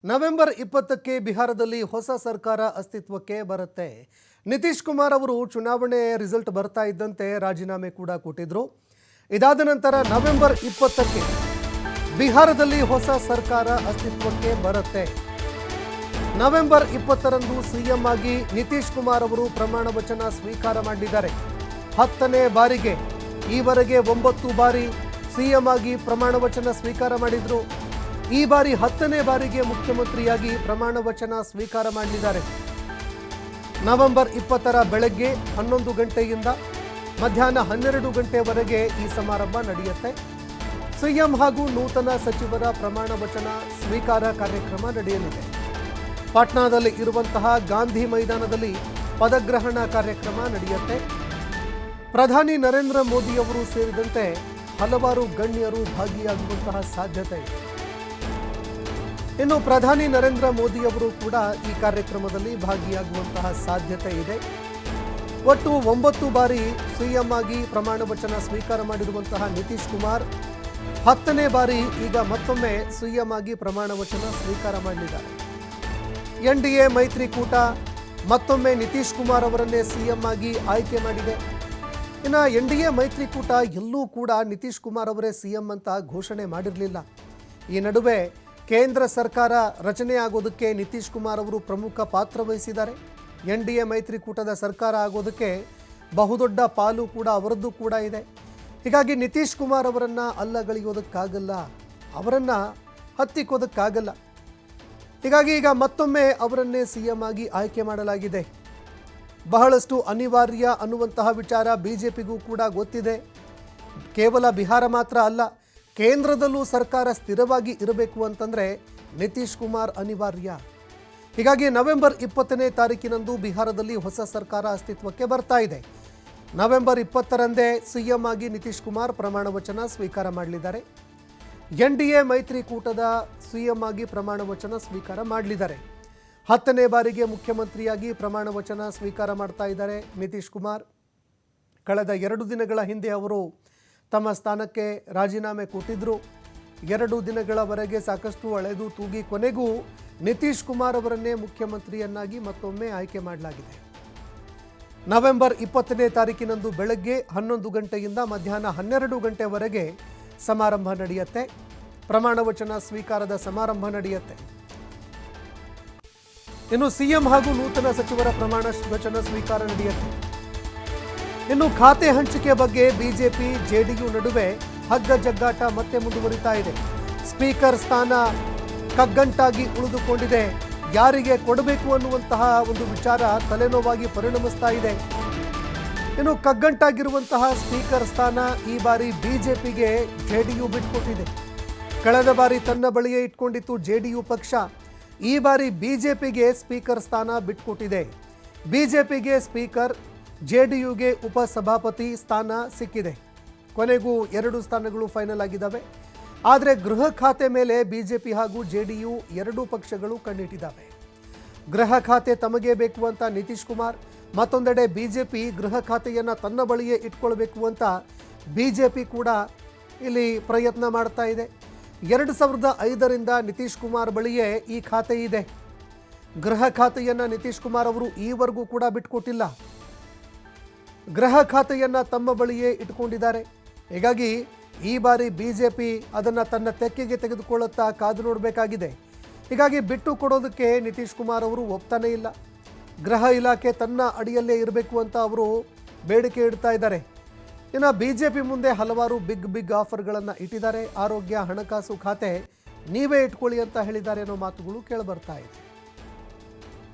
November 20ಕ್ಕೆ ಬಿಹಾರದಲ್ಲಿ ಹೊಸ ಸರ್ಕಾರ ಅಸ್ತಿತ್ವಕ್ಕೆ ಬರುತ್ತೆ. ನಿತೀಶ್ ಕುಮಾರ್ ಅವರು ಚುನಾವಣೆ ರಿಸಲ್ಟ್ ಬರ್ತಾ ಇದ್ದಂತೆ ರಾಜೀನಾಮೆ ಕೂಡ ಕೊಟ್ಟಿದ್ರು. ಇದಾದ ನಂತರ ನವೆಂಬರ್ 20ಕ್ಕೆ ಬಿಹಾರದಲ್ಲಿ ಹೊಸ ಸರ್ಕಾರ ಅಸ್ತಿತ್ವಕ್ಕೆ ಬರುತ್ತೆ. ನವೆಂಬರ್ 20ರಂದು ಸಿಎಂ ಆಗಿ ನಿತೀಶ್ ಕುಮಾರ್ ಅವರು ಪ್ರಮಾಣ ವಚನ ಸ್ವೀಕಾರ ಮಾಡಿದ್ದಾರೆ. 10ನೇ ಬಾರಿಗೆ ಈವರೆಗೆ 9 ಬಾರಿ ಸಿಎಂ ಆಗಿ ಪ್ರಮಾಣ ವಚನ ಸ್ವೀಕಾರ ಮಾಡಿದ್ರು. ಈ ಬಾರಿ 10ನೇ ಬಾರಿಗೆ ಮುಖ್ಯಮಂತ್ರಿಯಾಗಿ ಪ್ರಮಾಣ ವಚನ ಸ್ವೀಕಾರ ಮಾಡಲಿದ್ದಾರೆ. ನವೆಂಬರ್ 20ರ ಬೆಳಗ್ಗೆ 11 ಗಂಟೆಯಿಂದ ಮಧ್ಯಾಹ್ನ 12 ಗಂಟೆವರೆಗೆ ಈ ಸಮಾರಂಭ ನಡೆಯುತ್ತೆ. ಸಿಎಂ ಹಾಗೂ ನೂತನ ಸಚಿವರ ಪ್ರಮಾಣ ವಚನ ಸ್ವೀಕಾರ ಕಾರ್ಯಕ್ರಮ ನಡೆಯಲಿದೆ. ಪಾಟ್ನಾದಲ್ಲಿ ಇರುವಂತಹ ಗಾಂಧಿ ಮೈದಾನದಲ್ಲಿ ಪದಗ್ರಹಣ ಕಾರ್ಯಕ್ರಮ ನಡೆಯುತ್ತೆ. ಪ್ರಧಾನಿ ನರೇಂದ್ರ ಮೋದಿ ಅವರು ಸೇರಿದಂತೆ ಹಲವಾರು ಗಣ್ಯರು ಭಾಗಿಯಾಗುವಂತಹ ಸಾಧ್ಯತೆ ಇದೆ. ಇನ್ನು ಪ್ರಧಾನಿ ನರೇಂದ್ರ ಮೋದಿ ಅವರು ಕೂಡ ಈ ಕಾರ್ಯಕ್ರಮದಲ್ಲಿ ಭಾಗಿಯಾಗುವಂತಹ ಸಾಧ್ಯತೆ ಇದೆ. ಒಟ್ಟು 9 ಬಾರಿ ಸಿಎಂ ಆಗಿ ಪ್ರಮಾಣ ವಚನ ಸ್ವೀಕಾರ ಮಾಡಿರುವಂತಹ ನಿತೀಶ್ ಕುಮಾರ್ 10ನೇ ಬಾರಿ ಈಗ ಮತ್ತೊಮ್ಮೆ ಸಿಎಂ ಆಗಿ ಪ್ರಮಾಣ ವಚನ ಸ್ವೀಕಾರ ಮಾಡಲಿದ್ದಾರೆ. ಎನ್ಡಿಎ ಮೈತ್ರಿಕೂಟ ಮತ್ತೊಮ್ಮೆ ನಿತೀಶ್ ಕುಮಾರ್ ಅವರನ್ನೇ ಸಿಎಂ ಆಗಿ ಆಯ್ಕೆ ಮಾಡಿದೆ. ಇನ್ನು ಎನ್ಡಿಎ ಮೈತ್ರಿಕೂಟ ಎಲ್ಲೂ ಕೂಡ ನಿತೀಶ್ ಕುಮಾರ್ ಅವರೇ ಸಿಎಂ ಅಂತ ಘೋಷಣೆ ಮಾಡಿರಲಿಲ್ಲ. ಈ ನಡುವೆ ಕೇಂದ್ರ ಸರ್ಕಾರ ರಚನೆ ಆಗೋದಕ್ಕೆ ನಿತೀಶ್ ಕುಮಾರ್ ಅವರು ಪ್ರಮುಖ ಪಾತ್ರ ವಹಿಸಿದ್ದಾರೆ. ಎನ್ಡಿಎ ಮೈತ್ರಿಕೂಟದ ಸರ್ಕಾರ ಆಗೋದಕ್ಕೆ ಬಹುದೊಡ್ಡ ಪಾಲು ಕೂಡ ಅವರದ್ದು ಕೂಡ ಇದೆ. ಹೀಗಾಗಿ ನಿತೀಶ್ ಕುಮಾರ್ ಅವರನ್ನು ಅಲ್ಲಗಳೆಯೋದಕ್ಕಾಗಲ್ಲ, ಅವರನ್ನು ಹತ್ತಿಕ್ಕೋದಕ್ಕಾಗಲ್ಲ. ಹೀಗಾಗಿ ಈಗ ಮತ್ತೊಮ್ಮೆ ಅವರನ್ನೇ ಸಿಎಂ ಆಗಿ ಆಯ್ಕೆ ಮಾಡಲಾಗಿದೆ. ಬಹಳಷ್ಟು ಅನಿವಾರ್ಯ ಅನ್ನುವಂತಹ ವಿಚಾರ ಬಿಜೆಪಿಗೂ ಕೂಡ ಗೊತ್ತಿದೆ. ಕೇವಲ ಬಿಹಾರ ಮಾತ್ರ ಅಲ್ಲ, ಕೇಂದ್ರದಲ್ಲೂ ಸರ್ಕಾರ ಸ್ಥಿರವಾಗಿ ಇರಬೇಕು ಅಂತಂದರೆ ನಿತೀಶ್ ಕುಮಾರ್ ಅನಿವಾರ್ಯ. ಹೀಗಾಗಿ ನವೆಂಬರ್ 20ನೇ ತಾರೀಕಿನಂದು ಬಿಹಾರದಲ್ಲಿ ಹೊಸ ಸರ್ಕಾರ ಅಸ್ತಿತ್ವಕ್ಕೆ ಬರ್ತಾ ಇದೆ. ನವೆಂಬರ್ 20ರಂದೇ ಸಿಎಂ ಆಗಿ ನಿತೀಶ್ ಕುಮಾರ್ ಪ್ರಮಾಣ ವಚನ ಸ್ವೀಕಾರ ಮಾಡಲಿದ್ದಾರೆ. ಎನ್ಡಿಎ ಮೈತ್ರಿಕೂಟದ ಸಿಎಂ ಆಗಿ ಪ್ರಮಾಣ ವಚನ ಸ್ವೀಕಾರ ಮಾಡಲಿದ್ದಾರೆ. 10ನೇ ಬಾರಿಗೆ ಮುಖ್ಯಮಂತ್ರಿಯಾಗಿ ಪ್ರಮಾಣ ವಚನ ಸ್ವೀಕಾರ ಮಾಡ್ತಾ ಇದ್ದಾರೆ ನಿತೀಶ್ ಕುಮಾರ್. ಕಳೆದ 2 ದಿನಗಳ ಹಿಂದೆ ಅವರು ತಮ್ಮ ಸ್ಥಾನಕ್ಕೆ ರಾಜೀನಾಮೆ ಕೊಟ್ಟಿದ್ದರು. 2 ದಿನಗಳವರೆಗೆ ಸಾಕಷ್ಟು ಅಳೆದು ತೂಗಿ ಕೊನೆಗೂ ನಿತೀಶ್ ಕುಮಾರ್ ಅವರನ್ನೇ ಮುಖ್ಯಮಂತ್ರಿಯನ್ನಾಗಿ ಮತ್ತೊಮ್ಮೆ ಆಯ್ಕೆ ಮಾಡಲಾಗಿದೆ. ನವೆಂಬರ್ 20ನೇ ತಾರೀಕಿನಂದು ಬೆಳಗ್ಗೆ 11 ಗಂಟೆಯಿಂದ ಮಧ್ಯಾಹ್ನ 12 ಗಂಟೆವರೆಗೆ ಸಮಾರಂಭ ನಡೆಯುತ್ತೆ. ಪ್ರಮಾಣ ವಚನ ಸ್ವೀಕಾರದ ಸಮಾರಂಭ ನಡೆಯುತ್ತೆ. ಇನ್ನು ಸಿಎಂ ಹಾಗೂ ನೂತನ ಸಚಿವರ ಪ್ರಮಾಣ ವಚನ ಸ್ವೀಕಾರ ನಡೆಯುತ್ತೆ. ಇನ್ನು ಖಾತೆ ಹಂಚಿಕೆ ಬಗ್ಗೆ ಬಿಜೆಪಿ ಜೆಡಿಯು ನಡುವೆ ಹಗ್ಗ ಜಗ್ಗಾಟ ಮತ್ತೆ ಮುಂದುವರಿತಾ ಇದೆ. ಸ್ಪೀಕರ್ ಸ್ಥಾನ ಕಗ್ಗಂಟಾಗಿ ಉಳಿದುಕೊಂಡಿದೆ. ಯಾರಿಗೆ ಕೊಡಬೇಕು ಅನ್ನುವಂತಹ ಒಂದು ವಿಚಾರ ತಲೆನೋವಾಗಿ ಪರಿಣಮಿಸ್ತಾ ಇದೆ. ಇನ್ನು ಕಗ್ಗಂಟಾಗಿರುವಂತಹ ಸ್ಪೀಕರ್ ಸ್ಥಾನ ಈ ಬಾರಿ ಬಿಜೆಪಿಗೆ ಜೆಡಿಯು ಬಿಟ್ಕೊಟ್ಟಿದೆ. ಕಳೆದ ಬಾರಿ ತನ್ನ ಬಳಿಯೇ ಇಟ್ಕೊಂಡಿತ್ತು ಜೆಡಿಯು ಪಕ್ಷ. ಈ ಬಾರಿ ಬಿಜೆಪಿಗೆ ಸ್ಪೀಕರ್ ಸ್ಥಾನ ಬಿಟ್ಕೊಟ್ಟಿದೆ. ಬಿಜೆಪಿಗೆ ಸ್ಪೀಕರ್, ಜೆಡಿಯುಗೆ ಉಪಸಭಾಪತಿ ಸ್ಥಾನ ಸಿಕ್ಕಿದೆ. ಕೊನೆಗೂ 2 ಸ್ಥಾನಗಳು ಫೈನಲ್ ಆಗಿದ್ದಾವೆ. ಆದರೆ ಗೃಹ ಖಾತೆ ಮೇಲೆ ಬಿಜೆಪಿ ಹಾಗೂ ಜೆಡಿಯು 2 ಪಕ್ಷಗಳು ಕಣ್ಣಿಟ್ಟಿದ್ದಾವೆ. ಗೃಹ ಖಾತೆ ತಮಗೆ ಬೇಕು ಅಂತ ನಿತೀಶ್ ಕುಮಾರ್, ಮತ್ತೊಂದೆಡೆ ಬಿಜೆಪಿ ಗೃಹ ಖಾತೆಯನ್ನು ತನ್ನ ಬಳಿಯೇ ಇಟ್ಕೊಳ್ಬೇಕು ಅಂತ ಬಿಜೆಪಿ ಕೂಡ ಇಲ್ಲಿ ಪ್ರಯತ್ನ ಮಾಡ್ತಾ ಇದೆ. 2005ರಿಂದ ನಿತೀಶ್ ಕುಮಾರ್ ಬಳಿಯೇ ಈ ಖಾತೆ ಇದೆ. ಗೃಹ ಖಾತೆಯನ್ನು ನಿತೀಶ್ ಕುಮಾರ್ ಅವರು ಈವರೆಗೂ ಕೂಡ ಬಿಟ್ಕೊಟ್ಟಿಲ್ಲ. ಗೃಹ ಖಾತೆಯನ್ನು ತಮ್ಮ ಬಳಿಯೇ ಇಟ್ಕೊಂಡಿದ್ದಾರೆ. ಹೀಗಾಗಿ ಈ ಬಾರಿ ಬಿಜೆಪಿ ಅದನ್ನು ತನ್ನ ತೆಕ್ಕೆಗೆ ತೆಗೆದುಕೊಳ್ಳುತ್ತಾ ಕಾದು ನೋಡಬೇಕಾಗಿದೆ. ಹೀಗಾಗಿ ಬಿಟ್ಟು ಕೊಡೋದಕ್ಕೆ ನಿತೀಶ್ ಕುಮಾರ್ ಅವರು ಒಪ್ತಾನೇ ಇಲ್ಲ. ಗೃಹ ಇಲಾಖೆ ತನ್ನ ಅಡಿಯಲ್ಲೇ ಇರಬೇಕು ಅಂತ ಅವರು ಬೇಡಿಕೆ ಇಡ್ತಾ ಇದ್ದಾರೆ. ಇನ್ನು ಬಿಜೆಪಿ ಮುಂದೆ ಹಲವಾರು ಬಿಗ್ ಆಫರ್ಗಳನ್ನು ಇಟ್ಟಿದ್ದಾರೆ. ಆರೋಗ್ಯ, ಹಣಕಾಸು ಖಾತೆ ನೀವೇ ಇಟ್ಕೊಳ್ಳಿ ಅಂತ ಹೇಳಿದ್ದಾರೆ ಅನ್ನೋ ಮಾತುಗಳು ಕೇಳಿಬರ್ತಾ ಇದೆ.